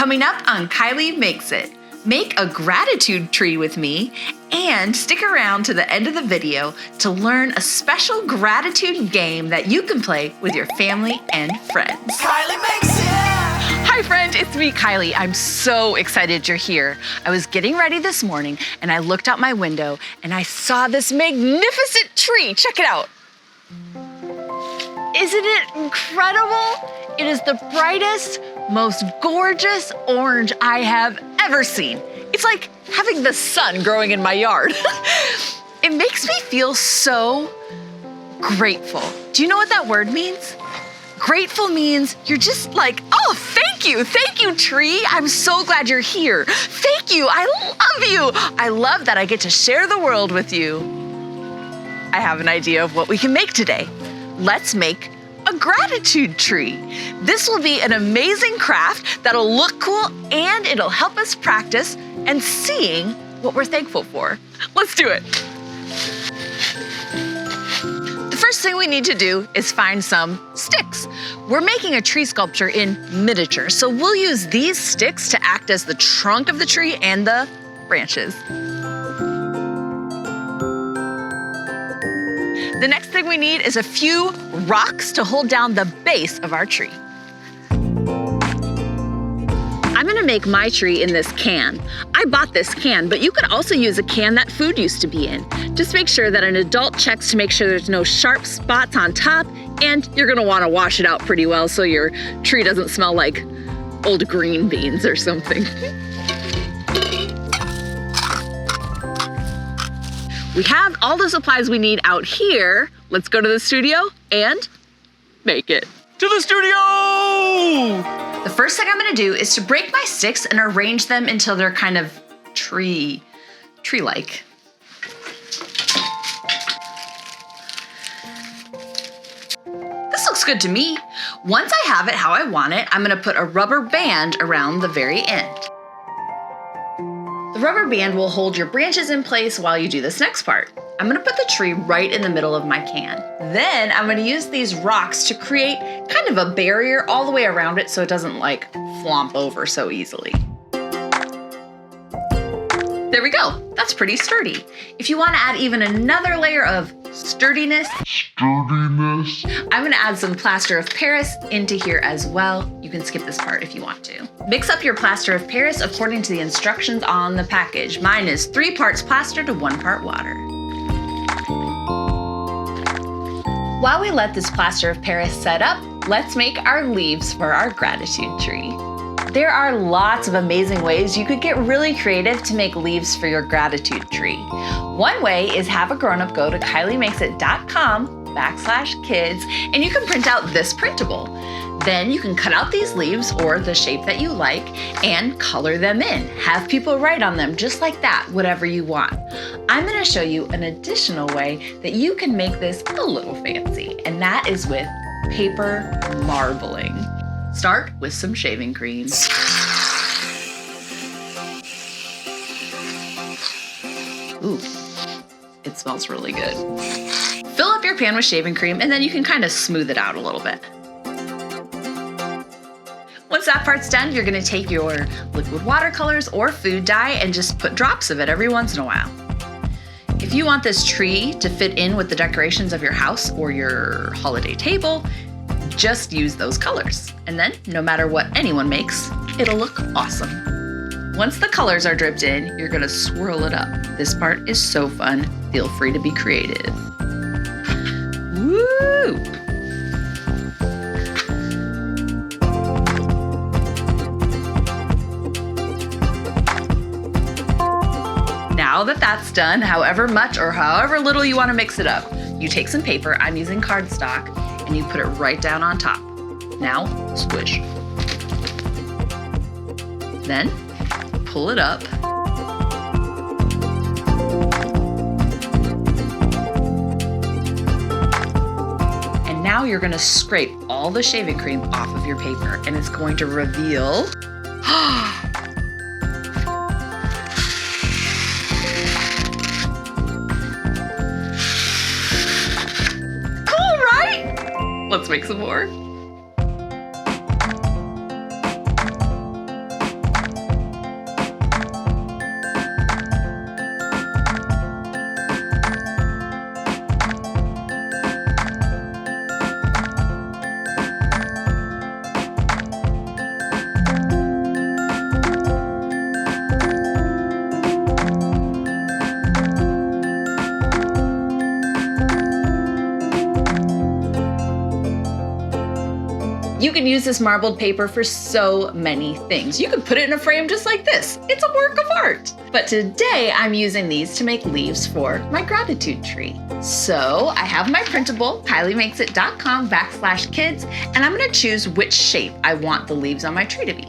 Coming up on Kylee Makes It, make a gratitude tree with me and stick around to the end of the video to learn a special gratitude game that you can play with your family and friends. Kylee Makes It! Hi friend, it's me, Kylee. I'm so excited you're here. I was getting ready this morning and I looked out my window and I saw this magnificent tree. Check it out. Isn't it incredible? It is the brightest, most gorgeous orange I have ever seen. It's like having the sun growing in my yard. It makes me feel so grateful. Do you know what that word means? Grateful means you're just like, oh, thank you, tree. I'm so glad you're here. Thank you, I love you. I love that I get to share the world with you. I have an idea of what we can make today. Let's make a gratitude tree. This will be an amazing craft that'll look cool and it'll help us practice and seeing what we're thankful for. Let's do it. The first thing we need to do is find some sticks. We're making a tree sculpture in miniature, so we'll use these sticks to act as the trunk of the tree and the branches. The next thing we need is a few rocks to hold down the base of our tree. I'm gonna make my tree in this can. I bought this can, but you could also use a can that food used to be in. Just make sure that an adult checks to make sure there's no sharp spots on top, and you're gonna wanna wash it out pretty well so your tree doesn't smell like old green beans or something. We have all the supplies we need out here. Let's go to the studio and make it. To the studio! The first thing I'm gonna do is to break my sticks and arrange them until they're kind of tree-like. This looks good to me. Once I have it how I want it, I'm gonna put a rubber band around the very end. The rubber band will hold your branches in place while you do this next part. I'm gonna put the tree right in the middle of my can. Then I'm gonna use these rocks to create kind of a barrier all the way around it so it doesn't like flomp over so easily. There we go, that's pretty sturdy. If you wanna add even another layer of sturdiness, I'm gonna add some plaster of Paris into here as well. You can skip this part if you want to. Mix up your plaster of Paris according to the instructions on the package. Mine is 3 parts plaster to 1 part water. While we let this plaster of Paris set up, let's make our leaves for our gratitude tree. There are lots of amazing ways you could get really creative to make leaves for your gratitude tree. One way is have a grown-up go to KylieMakesIt.com/kids and you can print out this printable. Then you can cut out these leaves or the shape that you like and color them in. Have people write on them just like that, whatever you want. I'm gonna show you an additional way that you can make this a little fancy, and that is with paper marbling. Start with some shaving cream. Ooh, it smells really good. Fill up your pan with shaving cream and then you can kind of smooth it out a little bit. Once that part's done, you're gonna take your liquid watercolors or food dye and just put drops of it every once in a while. If you want this tree to fit in with the decorations of your house or your holiday table, just use those colors. And then, no matter what anyone makes, it'll look awesome. Once the colors are dripped in, you're gonna swirl it up. This part is so fun. Feel free to be creative. Woo! Now that that's done, however much or however little you want to mix it up, you take some paper, I'm using cardstock, and you put it right down on top. Now, squish. Then, pull it up. And now you're gonna scrape all the shaving cream off of your paper, and it's going to reveal Let's make some more. You can use this marbled paper for so many things. You could put it in a frame just like this. It's a work of art. But today I'm using these to make leaves for my gratitude tree. So I have my printable, KylieMakesIt.com/kids, and I'm gonna choose which shape I want the leaves on my tree to be.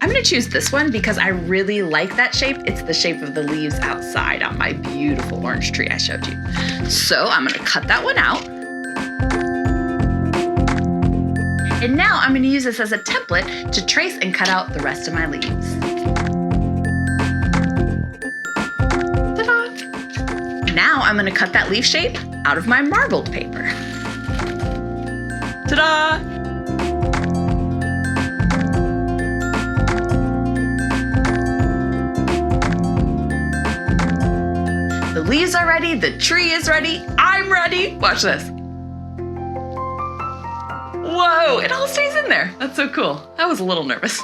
I'm gonna choose this one because I really like that shape. It's the shape of the leaves outside on my beautiful orange tree I showed you. So I'm gonna cut that one out. And now I'm gonna use this as a template to trace and cut out the rest of my leaves. Ta-da! Now I'm gonna cut that leaf shape out of my marbled paper. Ta-da! The leaves are ready, the tree is ready, I'm ready. Watch this. Whoa, it all stays in there. That's so cool. I was a little nervous.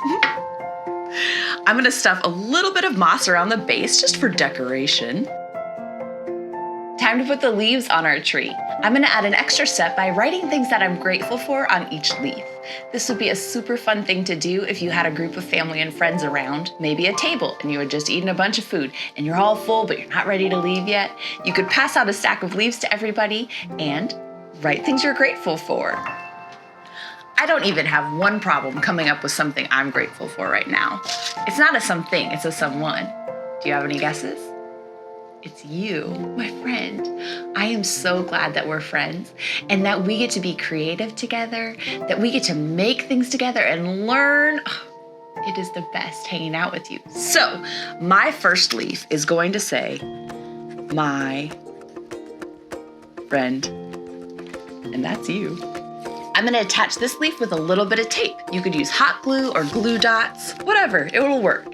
I'm gonna stuff a little bit of moss around the base just for decoration. Time to put the leaves on our tree. I'm gonna add an extra step by writing things that I'm grateful for on each leaf. This would be a super fun thing to do if you had a group of family and friends around, maybe a table, and you had just eaten a bunch of food and you're all full but you're not ready to leave yet. You could pass out a stack of leaves to everybody and write things you're grateful for. I don't even have one problem coming up with something I'm grateful for right now. It's not a something, it's a someone. Do you have any guesses? It's you, my friend. I am so glad that we're friends and that we get to be creative together, that we get to make things together and learn. Oh, it is the best hanging out with you. So my first leaf is going to say, my friend, and that's you. I'm gonna attach this leaf with a little bit of tape. You could use hot glue or glue dots, whatever, it will work.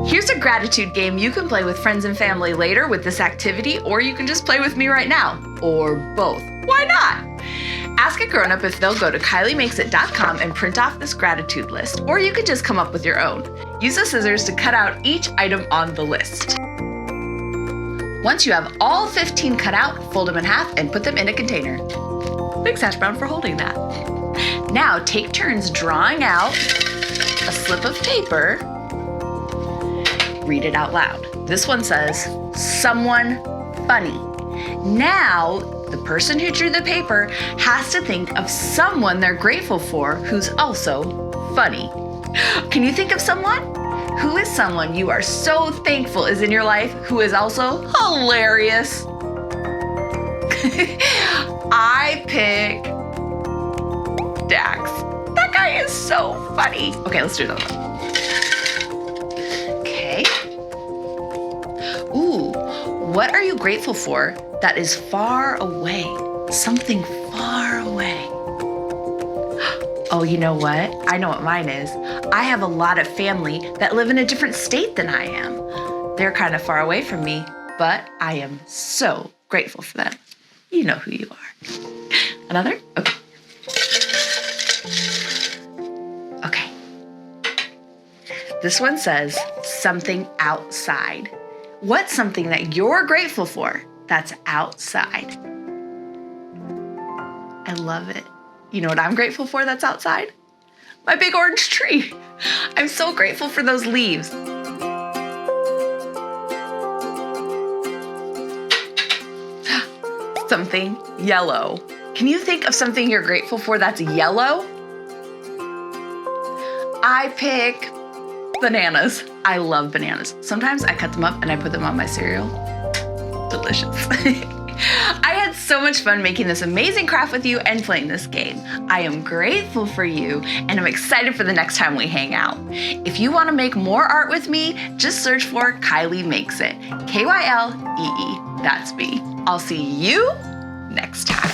Here's a gratitude game you can play with friends and family later with this activity, or you can just play with me right now, or both. Why not? Ask a grown-up if they'll go to KylieMakesIt.com and print off this gratitude list, or you could just come up with your own. Use the scissors to cut out each item on the list. Once you have all 15 cut out, fold them in half and put them in a container. Thanks, Hash Brown, for holding that. Now take turns drawing out a slip of paper. Read it out loud. This one says, someone funny. Now, the person who drew the paper has to think of someone they're grateful for who's also funny. Can you think of someone? Who is someone you are so thankful is in your life who is also hilarious? I pick Dax. That guy is so funny. Okay, let's do another one. Ooh, what are you grateful for that is far away? Something far away. Oh, you know what? I know what mine is. I have a lot of family that live in a different state than I am. They're kind of far away from me, but I am so grateful for them. You know who you are. Another? Okay. Okay. This one says, something outside. What's something that you're grateful for that's outside? I love it. You know what I'm grateful for that's outside? My big orange tree. I'm so grateful for those leaves. Something yellow. Can you think of something you're grateful for that's yellow? I pick bananas. I love bananas. Sometimes I cut them up and I put them on my cereal. Delicious. I had so much fun making this amazing craft with you and playing this game. I am grateful for you and I'm excited for the next time we hang out. If you want to make more art with me, just search for Kylee Makes It. Kylee, that's me. I'll see you next time.